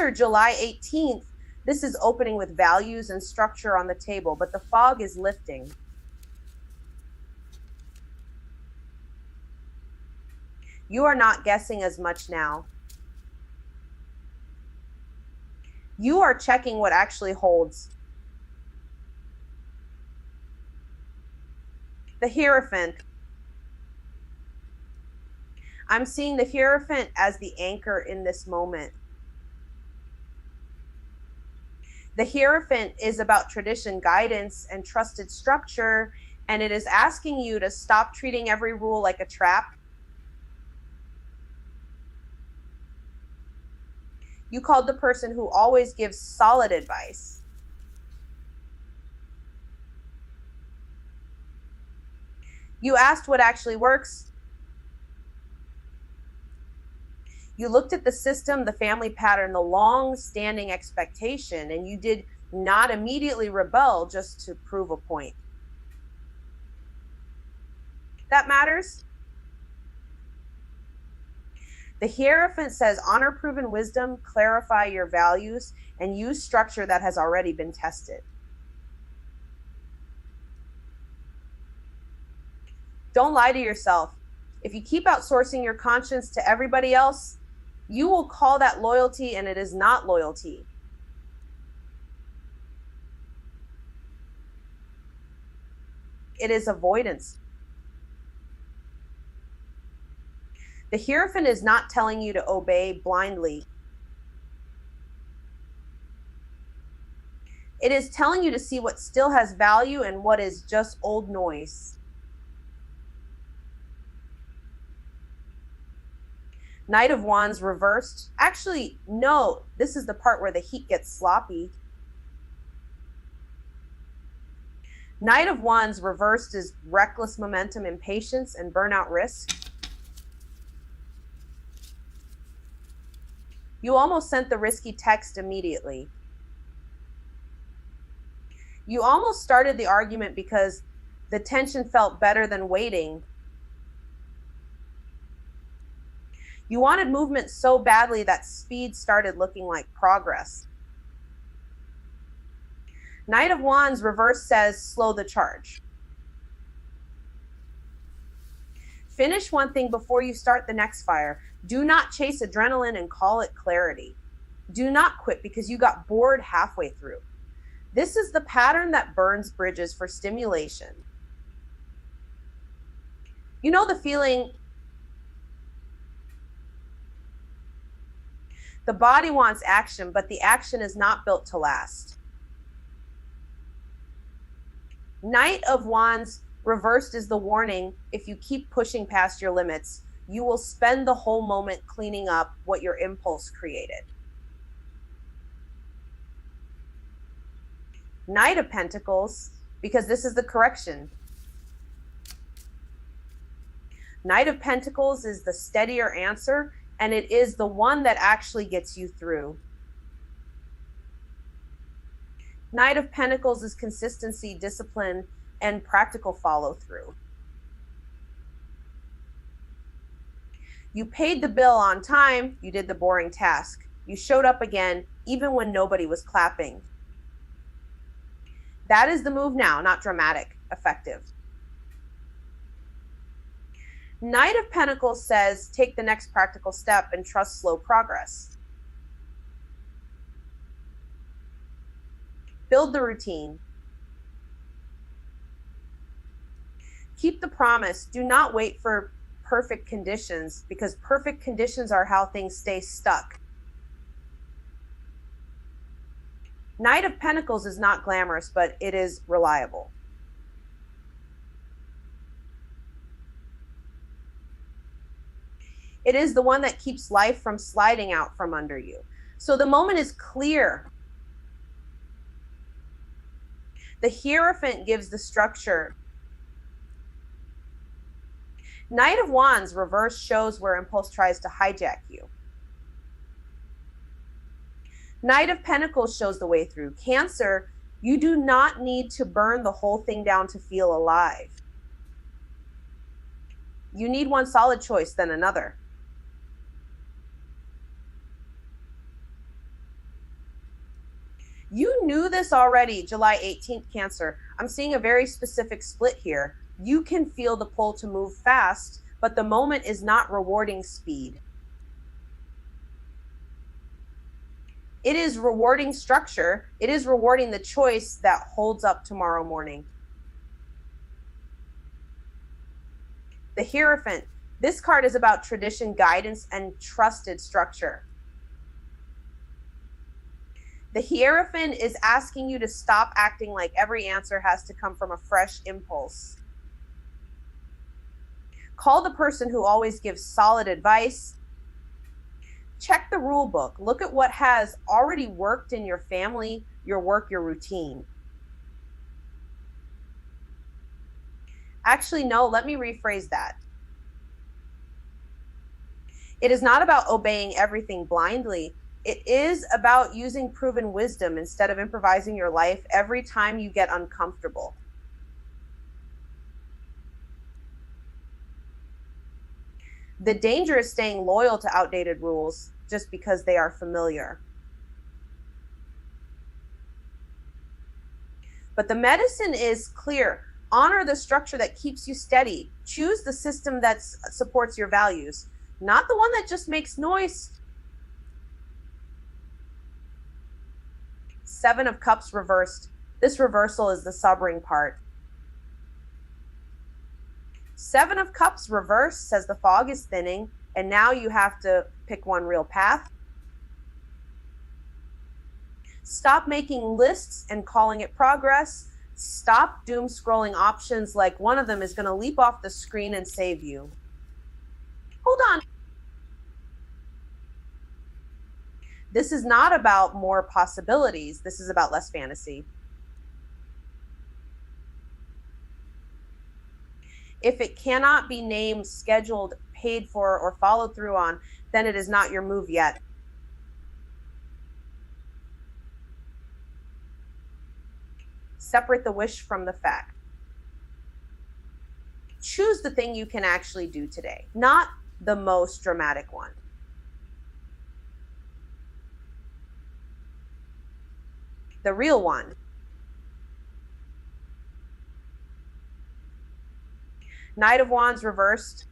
Cancer, July 18th. This is opening with values and structure on the table, but the fog is lifting. You are not guessing as much now. You are checking what actually holds. The Hierophant. I'm seeing the Hierophant as the anchor in this moment. The Hierophant is about tradition, guidance, and trusted structure, and it is asking you to stop treating every rule like a trap. You called the person who always gives solid advice. You asked what actually works. You looked at the system, the family pattern, the long-standing expectation, and you did not immediately rebel just to prove a point. That matters. The Hierophant says, honor proven wisdom, clarify your values, and use structure that has already been tested. Don't lie to yourself. If you keep outsourcing your conscience to everybody else, you will call that loyalty, and it is not loyalty. It is avoidance. The Hierophant is not telling you to obey blindly. It is telling you to see what still has value and what is just old noise. Knight of Wands reversed. Actually, no, this is the part where the heat gets sloppy. Knight of Wands reversed is reckless momentum, impatience, and burnout risk. You almost sent the risky text immediately. You almost started the argument because the tension felt better than waiting. You wanted movement so badly that speed started looking like progress. Knight of Wands reverse says, slow the charge. Finish one thing before you start the next fire. Do not chase adrenaline and call it clarity. Do not quit because you got bored halfway through. This is the pattern that burns bridges for stimulation. You know the feeling. The body wants action, but the action is not built to last. Knight of Wands reversed is the warning. If you keep pushing past your limits, you will spend the whole moment cleaning up what your impulse created. Knight of Pentacles, because this is the correction. Knight of Pentacles is the steadier answer, and it is the one that actually gets you through. Knight of Pentacles is consistency, discipline, and practical follow-through. You paid the bill on time, you did the boring task. You showed up again, even when nobody was clapping. That is the move now, not dramatic, effective. Knight of Pentacles says, take the next practical step and trust slow progress. Build the routine. Keep the promise. Do not wait for perfect conditions, because perfect conditions are how things stay stuck. Knight of Pentacles is not glamorous, but it is reliable. It is the one that keeps life from sliding out from under you. So the moment is clear. The Hierophant gives the structure. Knight of Wands reverse shows where impulse tries to hijack you. Knight of Pentacles shows the way through. Cancer, you do not need to burn the whole thing down to feel alive. You need one solid choice, then another. You knew this already, July 18th, Cancer. I'm seeing a very specific split here. You can feel the pull to move fast, but the moment is not rewarding speed. It is rewarding structure. It is rewarding the choice that holds up tomorrow morning. The Hierophant. This card is about tradition, guidance, and trusted structure. The Hierophant is asking you to stop acting like every answer has to come from a fresh impulse. Call the person who always gives solid advice. Check the rule book. Look at what has already worked in your family, your work, your routine. Actually, no, let me rephrase that. It is not about obeying everything blindly. It is about using proven wisdom instead of improvising your life every time you get uncomfortable. The danger is staying loyal to outdated rules just because they are familiar. But the medicine is clear. Honor the structure that keeps you steady. Choose the system that supports your values, not the one that just makes noise. Seven of Cups reversed. This reversal is the sobering part. Seven of Cups reversed says the fog is thinning, and now you have to pick one real path. Stop making lists and calling it progress. Stop doom scrolling options like one of them is going to leap off the screen and save you. Hold on. This is not about more possibilities. This is about less fantasy. If it cannot be named, scheduled, paid for, or followed through on, then it is not your move yet. Separate the wish from the fact. Choose the thing you can actually do today, not the most dramatic one. The real one. Knight of Wands reversed.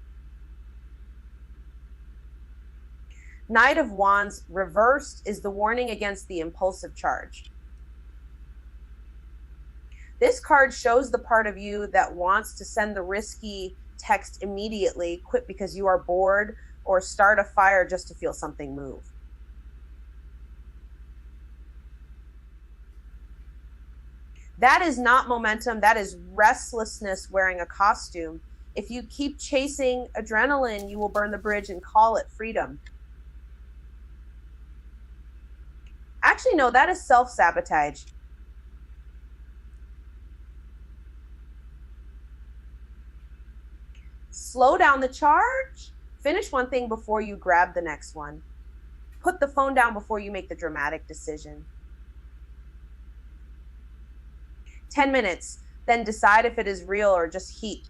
Knight of Wands reversed is the warning against the impulsive charge. This card shows the part of you that wants to send the risky text immediately, quit because you are bored, or start a fire just to feel something move. That is not momentum. That is restlessness wearing a costume. If you keep chasing adrenaline, you will burn the bridge and call it freedom. Actually, no, that is self-sabotage. Slow down the charge. Finish one thing before you grab the next one. Put the phone down before you make the dramatic decision. 10 minutes, then decide if it is real or just heat.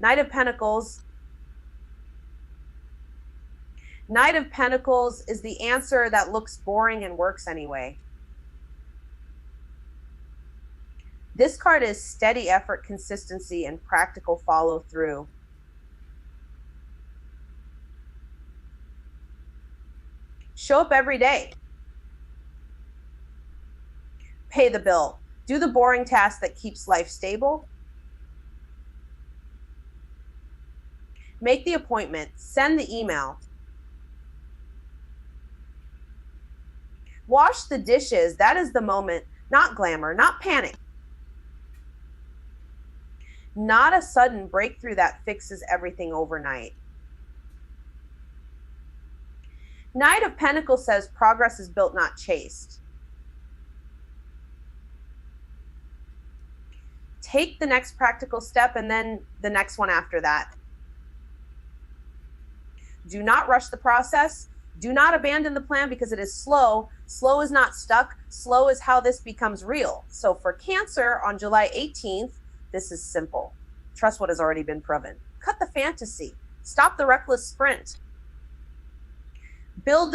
Knight of Pentacles. Knight of Pentacles is the answer that looks boring and works anyway. This card is steady effort, consistency, and practical follow through. Show up every day. Pay the bill. Do the boring task that keeps life stable. Make the appointment. Send the email. Wash the dishes. That is the moment. Not glamour, not panic. Not a sudden breakthrough that fixes everything overnight. Knight of Pentacles says progress is built, not chased. Take the next practical step and then the next one after that. Do not rush the process. Do not abandon the plan because it is slow. Slow is not stuck. Slow is how this becomes real. So for Cancer on July 18th, this is simple. Trust what has already been proven. Cut the fantasy. Stop the reckless sprint. Build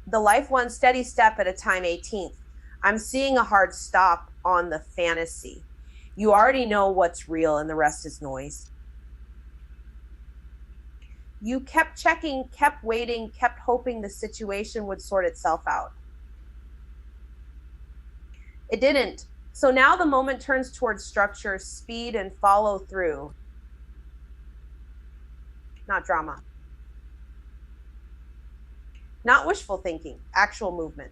the life one steady step at a time, 18th. I'm seeing a hard stop on the fantasy. You already know what's real and the rest is noise. You kept checking, kept waiting, kept hoping the situation would sort itself out. It didn't. So now the moment turns towards structure, speed, and follow through. Not drama. Not wishful thinking, actual movement.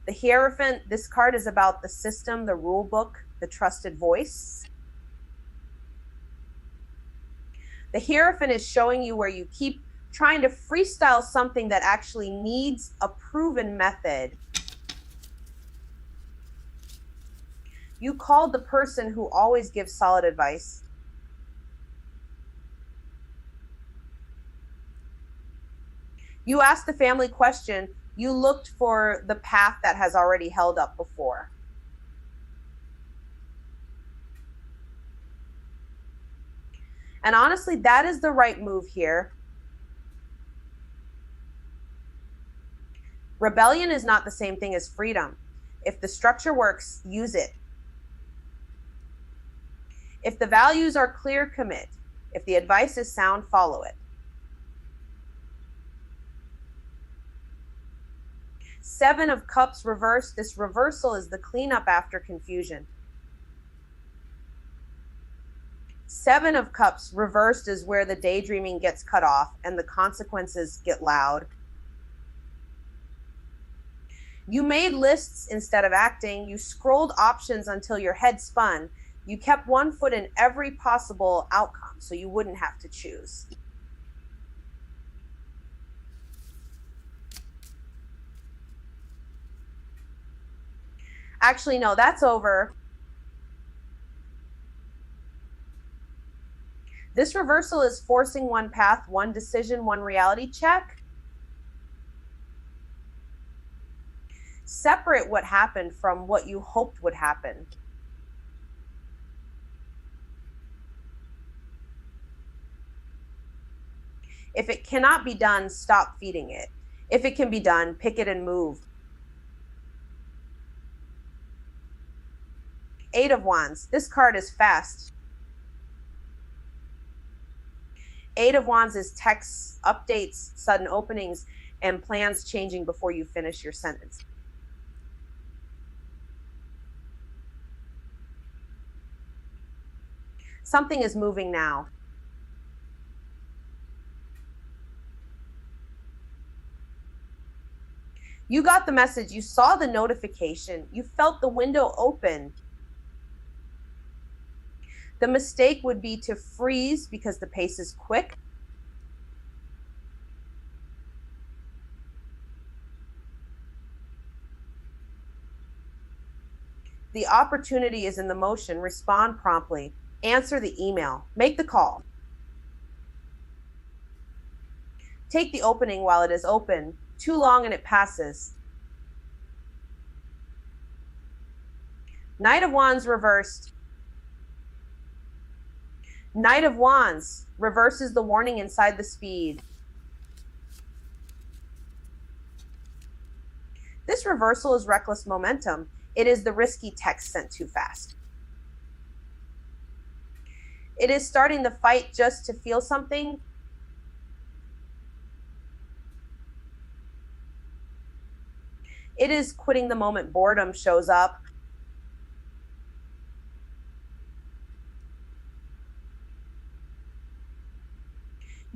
The Hierophant, this card is about the system, the rule book, the trusted voice. The Hierophant is showing you where you keep trying to freestyle something that actually needs a proven method. You called the person who always gives solid advice. You asked the family question. You looked for the path that has already held up before. And honestly, that is the right move here. Rebellion is not the same thing as freedom. If the structure works, use it. If the values are clear, commit. If the advice is sound, follow it. Seven of Cups reversed. This reversal is the cleanup after confusion. Seven of Cups reversed is where the daydreaming gets cut off and the consequences get loud. You made lists instead of acting. You scrolled options until your head spun. You kept one foot in every possible outcome so you wouldn't have to choose. Actually, no, that's over. This reversal is forcing one path, one decision, one reality check. Separate what happened from what you hoped would happen. If it cannot be done, stop feeding it. If it can be done, pick it and move. Eight of Wands. This card is fast. Eight of Wands is texts, updates, sudden openings, and plans changing before you finish your sentence. Something is moving now. You got the message. You saw the notification. You felt the window open. The mistake would be to freeze because the pace is quick. The opportunity is in the motion. Respond promptly. Answer the email. Make the call. Take the opening while it is open. Too long and it passes. Knight of Wands reversed. Knight of Wands reverses the warning inside the speed. This reversal is reckless momentum. It is the risky text sent too fast. It is starting the fight just to feel something. It is quitting the moment boredom shows up.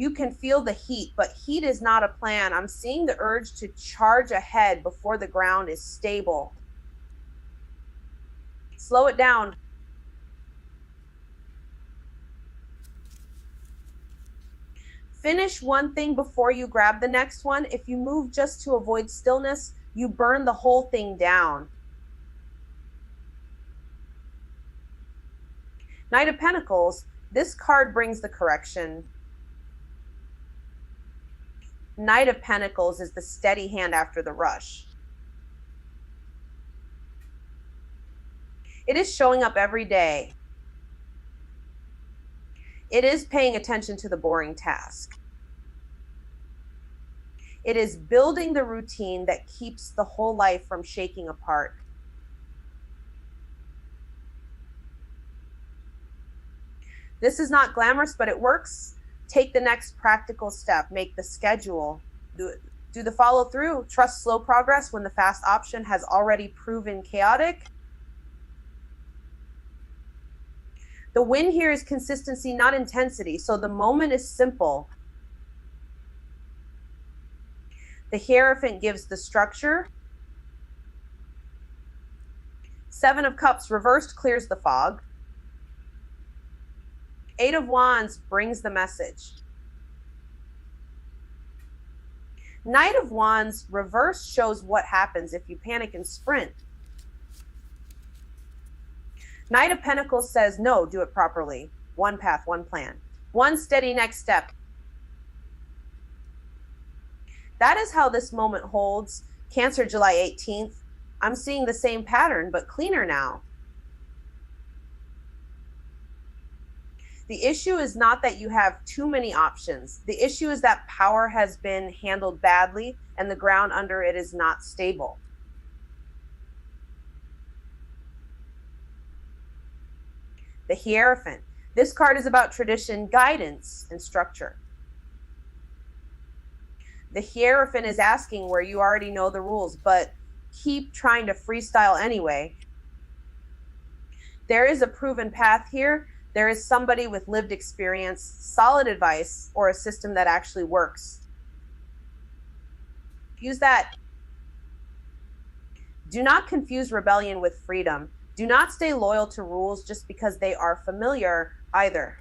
You can feel the heat, but heat is not a plan. I'm seeing the urge to charge ahead before the ground is stable. Slow it down. Finish one thing before you grab the next one. If you move just to avoid stillness, you burn the whole thing down. Knight of Pentacles. This card brings the correction. Knight of Pentacles is the steady hand after the rush. It is showing up every day. It is paying attention to the boring task. It is building the routine that keeps the whole life from shaking apart. This is not glamorous, but it works. Take the next practical step. Make the schedule. Do the follow through. Trust slow progress when the fast option has already proven chaotic. The win here is consistency, not intensity. So the moment is simple. The Hierophant gives the structure. 7 of Cups reversed clears the fog. 8 of Wands brings the message. Knight of Wands reversed shows what happens if you panic and sprint. Knight of Pentacles says, no, do it properly. One path, one plan. One steady next step. That is how this moment holds. Cancer, July 18th. I'm seeing the same pattern, but cleaner now. The issue is not that you have too many options. The issue is that power has been handled badly and the ground under it is not stable. The Hierophant. This card is about tradition, guidance, and structure. The Hierophant is asking where you already know the rules, but keep trying to freestyle anyway. There is a proven path here. There is somebody with lived experience, solid advice, or a system that actually works. Use that. Do not confuse rebellion with freedom. Do not stay loyal to rules just because they are familiar either.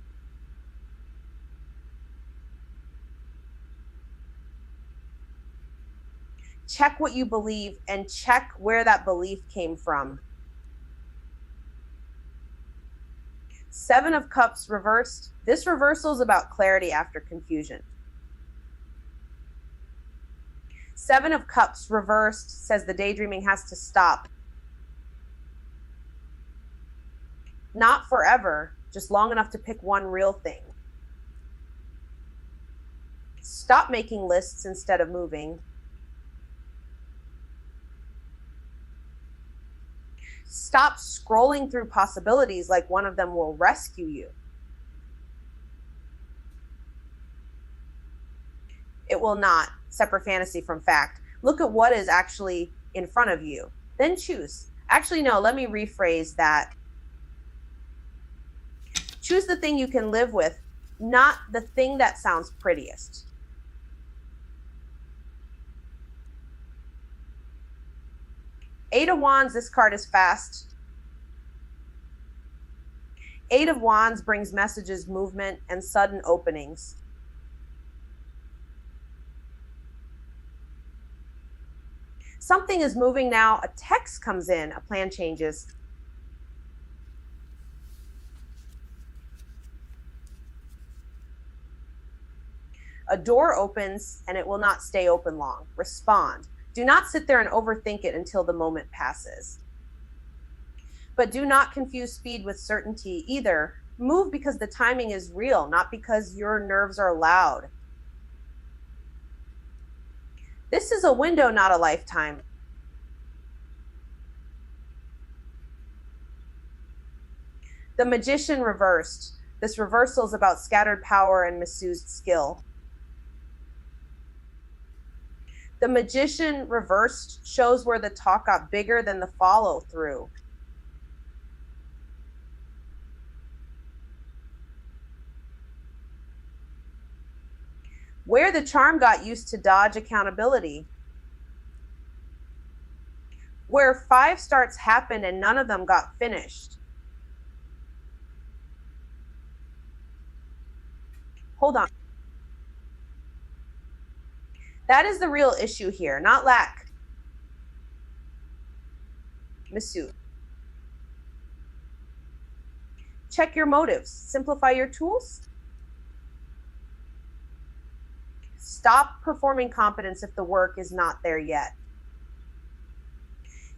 Check what you believe and check where that belief came from. 7 of Cups reversed. This reversal is about clarity after confusion. 7 of Cups reversed says the daydreaming has to stop. Not forever, just long enough to pick one real thing. Stop making lists instead of moving. Stop scrolling through possibilities like one of them will rescue you. It will not. Separate fantasy from fact. Look at what is actually in front of you. Then choose. Actually, no, let me rephrase that. Choose the thing you can live with, not the thing that sounds prettiest. Eight of Wands, this card is fast. 8 of Wands brings messages, movement, and sudden openings. Something is moving now. A text comes in, a plan changes. A door opens and it will not stay open long. Respond. Do not sit there and overthink it until the moment passes. But do not confuse speed with certainty either. Move because the timing is real, not because your nerves are loud. This is a window, not a lifetime. The Magician reversed. This reversal is about scattered power and misused skill. The Magician reversed shows where the talk got bigger than the follow through. Where the charm got used to dodge accountability. Where 5 starts happened and none of them got finished. Hold on. That is the real issue here, not lack. Masood. Check your motives. Simplify your tools. Stop performing competence if the work is not there yet.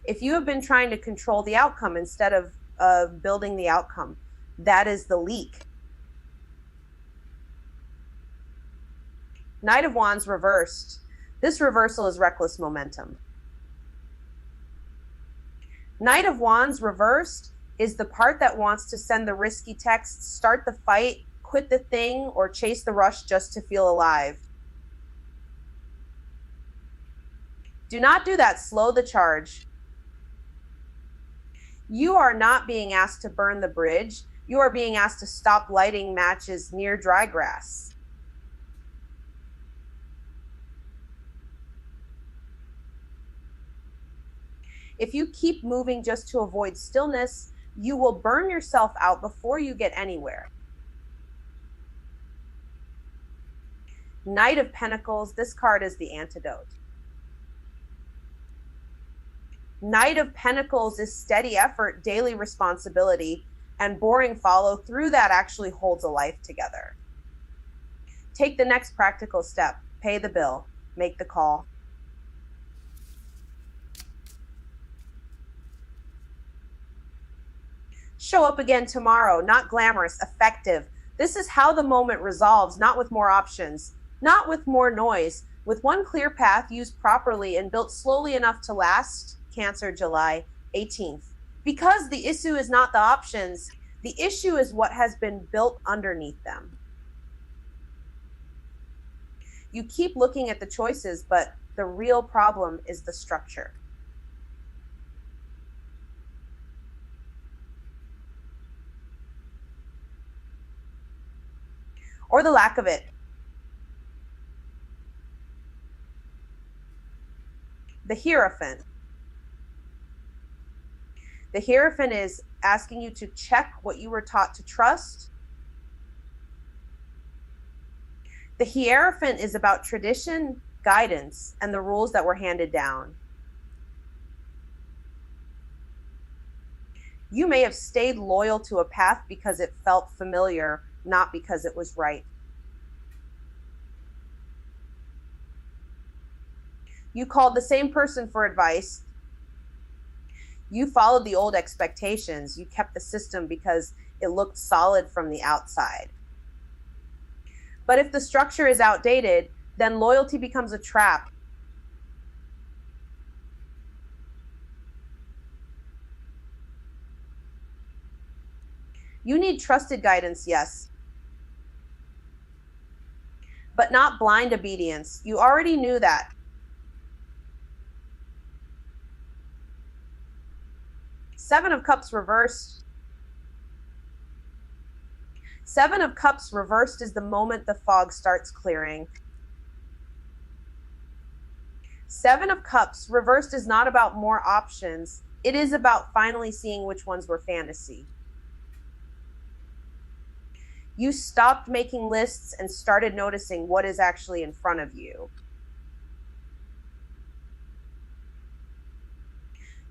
If you have been trying to control the outcome instead of building the outcome, that is the leak. Knight of Wands reversed. This reversal is reckless momentum. Knight of Wands reversed is the part that wants to send the risky text, start the fight, quit the thing, or chase the rush just to feel alive. Do not do that. Slow the charge. You are not being asked to burn the bridge. You are being asked to stop lighting matches near dry grass. If you keep moving just to avoid stillness, you will burn yourself out before you get anywhere. Knight of Pentacles, this card is the antidote. Knight of Pentacles is steady effort, daily responsibility, and boring follow through that actually holds a life together. Take the next practical step. Pay the bill. Make the call. Show up again tomorrow. Not glamorous, effective. This is how the moment resolves, not with more options, not with more noise, with one clear path used properly and built slowly enough to last. Cancer, July 18th. Because the issue is not the options, the issue is what has been built underneath them. You keep looking at the choices, but the real problem is the structure. Or the lack of it. The Hierophant. The Hierophant is asking you to check what you were taught to trust. The Hierophant is about tradition, guidance, and the rules that were handed down. You may have stayed loyal to a path because it felt familiar, not because it was right. You called the same person for advice. You followed the old expectations. You kept the system because it looked solid from the outside. But if the structure is outdated, then loyalty becomes a trap. You need trusted guidance, yes, but not blind obedience. You already knew that. Seven of Cups reversed. Seven of Cups reversed is the moment the fog starts clearing. Seven of Cups reversed is not about more options. It is about finally seeing which ones were fantasy. You stopped making lists and started noticing what is actually in front of you.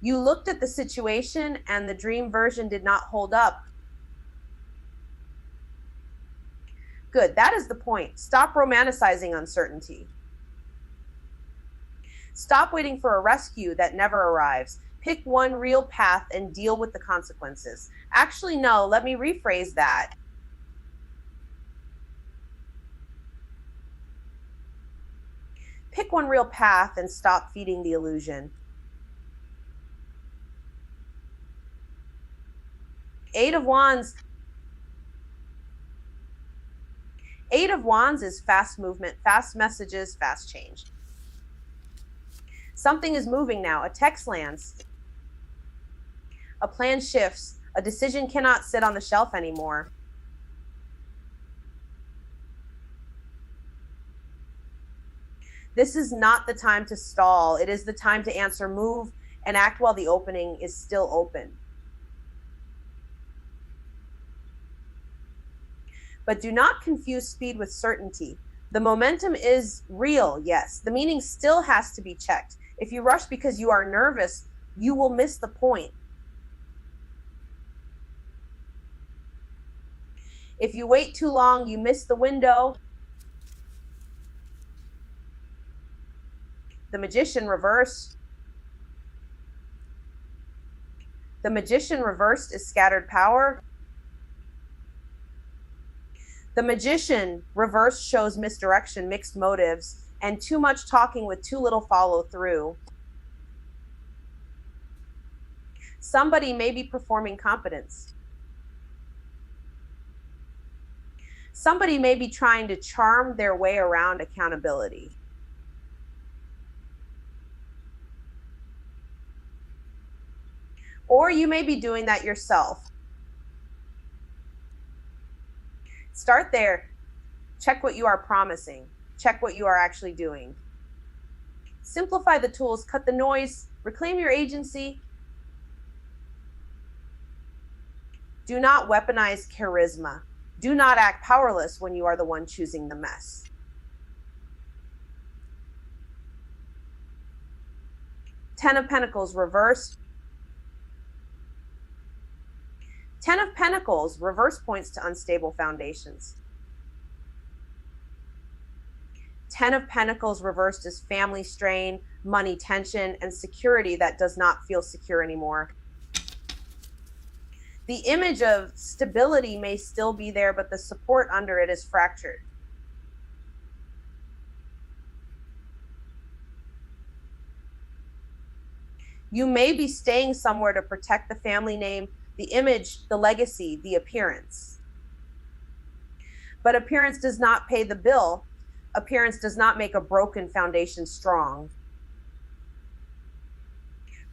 You looked at the situation and the dream version did not hold up. Good, that is the point. Stop romanticizing uncertainty. Stop waiting for a rescue that never arrives. Pick one real path and deal with the consequences. Actually, no, let me rephrase that. Pick one real path and stop feeding the illusion. Eight of Wands. Eight of Wands is fast movement, fast messages, fast change. Something is moving now. A text lands. A plan shifts. A decision cannot sit on the shelf anymore. This is not the time to stall. It is the time to answer, move, and act while the opening is still open. But do not confuse speed with certainty. The momentum is real, yes. The meaning still has to be checked. If you rush because you are nervous, you will miss the point. If you wait too long, you miss the window. The Magician reversed. The Magician reversed is scattered power. The Magician reverse shows misdirection, mixed motives, and too much talking with too little follow through. Somebody may be performing competence. Somebody may be trying to charm their way around accountability. Or you may be doing that yourself. Start there. Check what you are promising. Check what you are actually doing. Simplify the tools, cut the noise, reclaim your agency. Do not weaponize charisma. Do not act powerless when you are the one choosing the mess. Ten of Pentacles reversed. Ten of Pentacles reverse points to unstable foundations. Ten of Pentacles reversed is family strain, money tension, and security that does not feel secure anymore. The image of stability may still be there, but the support under it is fractured. You may be staying somewhere to protect the family name, the image, the legacy, the appearance. But appearance does not pay the bill. Appearance does not make a broken foundation strong.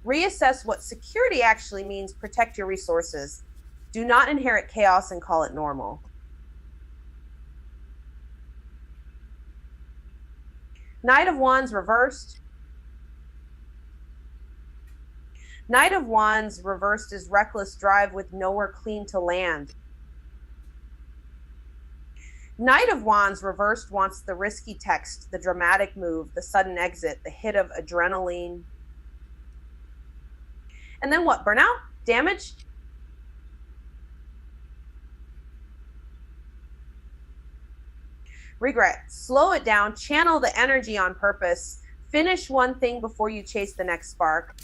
Reassess what security actually means. Protect your resources. Do not inherit chaos and call it normal. Knight of Wands reversed. Knight of Wands reversed is reckless drive with nowhere clean to land. Knight of Wands reversed wants the risky text, the dramatic move, the sudden exit, the hit of adrenaline. And then what? Burnout? Damage? Regret. Slow it down. Channel the energy on purpose. Finish one thing before you chase the next spark.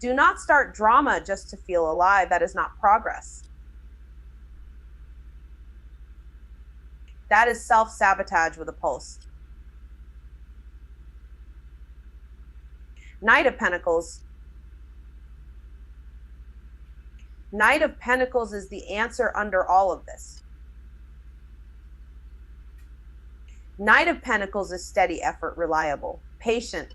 Do not start drama just to feel alive. That is not progress. That is self-sabotage with a pulse. Knight of Pentacles. Knight of Pentacles is the answer under all of this. Knight of Pentacles is steady effort, reliable, patient.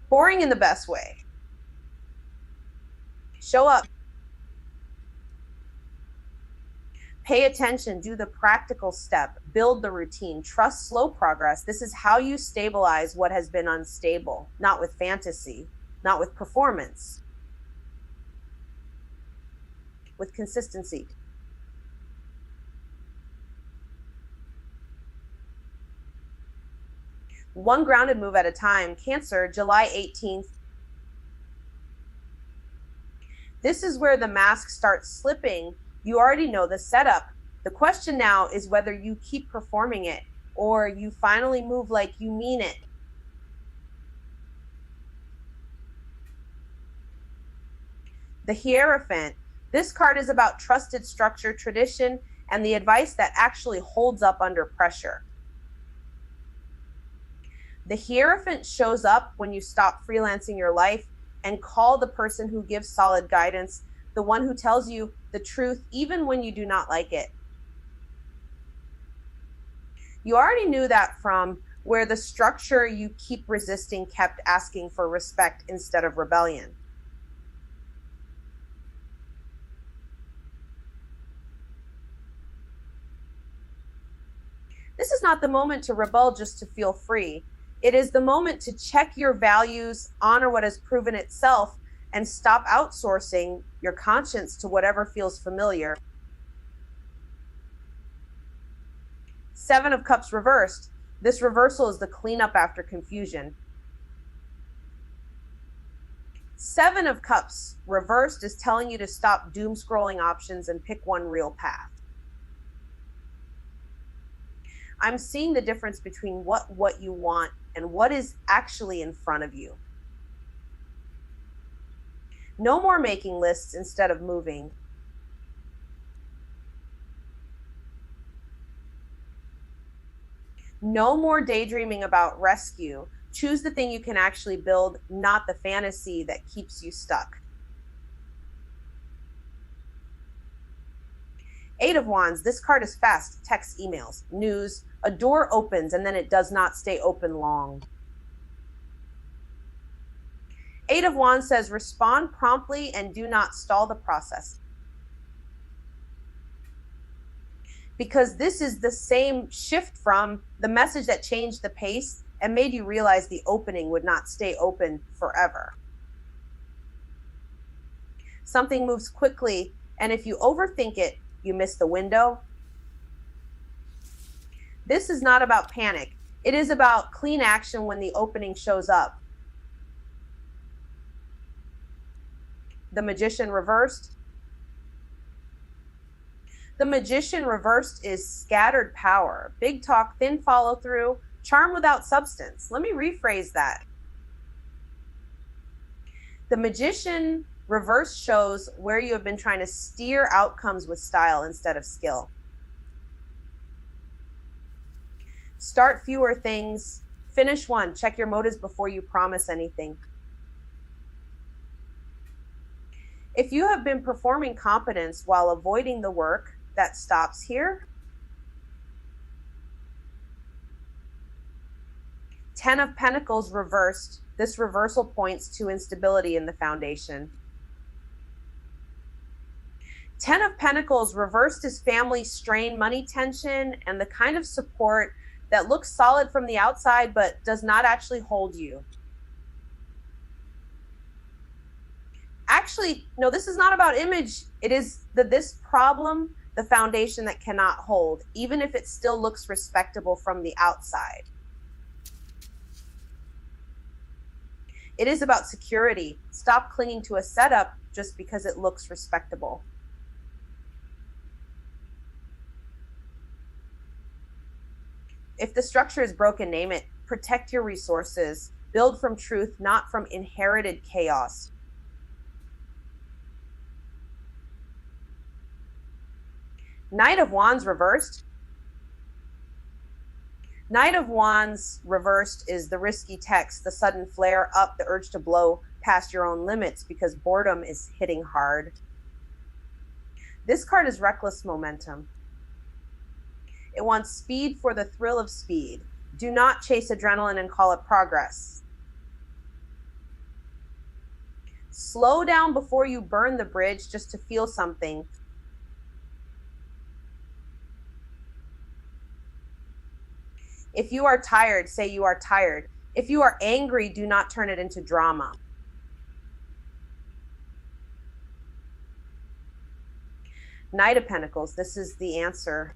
Boring in the best way. Show up. Pay attention, do the practical step, build the routine, trust slow progress. This is how you stabilize what has been unstable, not with fantasy, not with performance, with consistency. One grounded move at a time. Cancer, July 18th. This is where the mask starts slipping. You already know the setup. The question now is whether you keep performing it or you finally move like you mean it. The Hierophant. This card is about trusted structure, tradition, and the advice that actually holds up under pressure. The Hierophant shows up when you stop freelancing your life and call the person who gives solid guidance, the one who tells you the truth even when you do not like it. You already knew that from where the structure you keep resisting kept asking for respect instead of rebellion. This is not the moment to rebel just to feel free. It is the moment to check your values, honor what has proven itself, and stop outsourcing your conscience to whatever feels familiar. Seven of Cups reversed. This reversal is the cleanup after confusion. Seven of Cups reversed is telling you to stop doom scrolling options and pick one real path. I'm seeing the difference between what you want and what is actually in front of you. No more making lists instead of moving. No more daydreaming about rescue. Choose the thing you can actually build, not the fantasy that keeps you stuck. Eight of Wands, this card is fast. Text, emails, news. A door opens and then it does not stay open long. Eight of Wands says respond promptly and do not stall the process. Because this is the same shift from the message that changed the pace and made you realize the opening would not stay open forever. Something moves quickly, and if you overthink it, you miss the window. This is not about panic. It is about clean action when the opening shows up. The Magician reversed. The Magician reversed is scattered power. Big talk, thin follow through, charm without substance. Let me rephrase that. The Magician reverse shows where you have been trying to steer outcomes with style instead of skill. Start fewer things. Finish one. Check your motives before you promise anything. If you have been performing competence while avoiding the work, that stops here. 10 of Pentacles reversed. This reversal points to instability in the foundation. 10 of Pentacles reversed is family strain, money tension, and the kind of support that looks solid from the outside but does not actually hold you. Actually, no, this is not about image. It is this problem, the foundation that cannot hold, even if it still looks respectable from the outside. It is about security. Stop clinging to a setup just because it looks respectable. If the structure is broken, name it. Protect your resources. Build from truth, not from inherited chaos. Knight of Wands reversed. Knight of Wands reversed is the risky text, the sudden flare up, the urge to blow past your own limits because boredom is hitting hard. This card is reckless momentum. It wants speed for the thrill of speed. Do not chase adrenaline and call it progress. Slow down before you burn the bridge just to feel something. If you are tired, say you are tired. If you are angry, do not turn it into drama. Knight of Pentacles, this is the answer.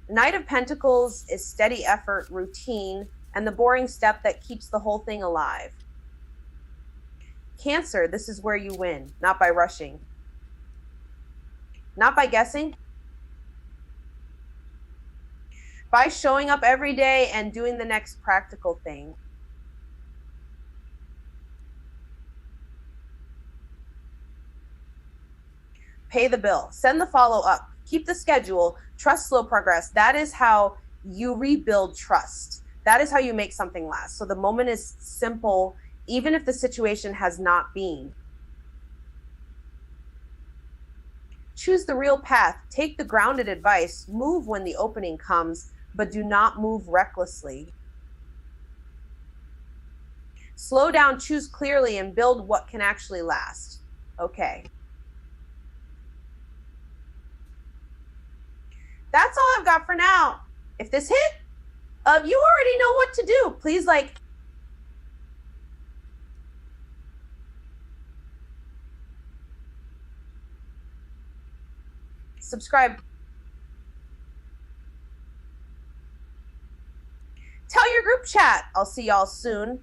Knight of Pentacles is steady effort, routine, and the boring step that keeps the whole thing alive. Cancer, this is where you win, not by rushing. Not by guessing. By showing up every day and doing the next practical thing. Pay the bill. Send the follow-up. Keep the schedule. Trust slow progress. That is how you rebuild trust. That is how you make something last. So the moment is simple, even if the situation has not been. Choose the real path. Take the grounded advice. Move when the opening comes, but do not move recklessly. Slow down, choose clearly, and build what can actually last. Okay. That's all I've got for now. If this hit, you already know what to do. Please subscribe. Tell your group chat. I'll see y'all soon.